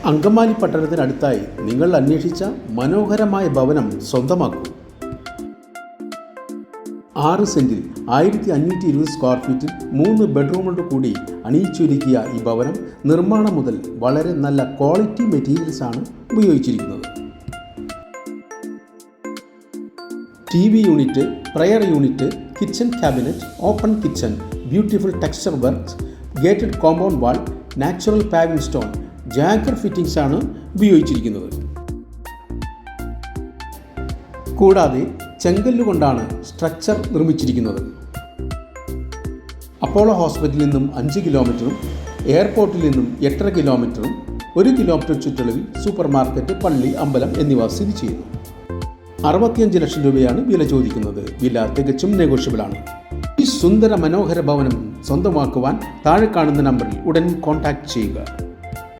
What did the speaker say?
അങ്കമാലി പട്ടണത്തിനടുത്തായി നിങ്ങൾ അന്വേഷിച്ച മനോഹരമായ ഭവനം സ്വന്തമാക്കൂ. 6 സെന്റിൽ 1520 സ്ക്വയർ ഫീറ്റിൽ 3 ബെഡ്റൂമോട് കൂടി അണിയിച്ചൊരുക്കിയ ഈ ഭവനം നിർമ്മാണം മുതൽ വളരെ നല്ല ക്വാളിറ്റി മെറ്റീരിയൽസ് ആണ് ഉപയോഗിച്ചിരിക്കുന്നത്. TV unit, prayer unit, kitchen cabinet, open kitchen, beautiful texture works, gated compound wall, natural paving stone, Jaquar fittings ആണ് ഉപയോഗിച്ചിരിക്കുന്നത്. കൂടാതെ ചെങ്കല്ലുകൊണ്ടാണ് സ്ട്രക്ചർ നിർമ്മിച്ചിരിക്കുന്നത്. അപ്പോളോ ഹോസ്പിറ്റലിൽ നിന്നും 5 കിലോമീറ്ററും എയർപോർട്ടിൽ നിന്നും 8.5 കിലോമീറ്ററും 1 കിലോമീറ്റർ ചുറ്റളവിൽ സൂപ്പർ മാർക്കറ്റ്, പള്ളി, അമ്പലം എന്നിവ സ്ഥിതി ചെയ്യുന്നു. 65 ലക്ഷം രൂപയാണ് വില ചോദിക്കുന്നത്. വില തികച്ചും നെഗോഷ്യബിൾ ആണ്. ഈ സുന്ദര മനോഹര ഭവനം സ്വന്തമാക്കുവാൻ താഴെ കാണുന്ന നമ്പറിൽ ഉടൻ കോൺടാക്ട് ചെയ്യുക.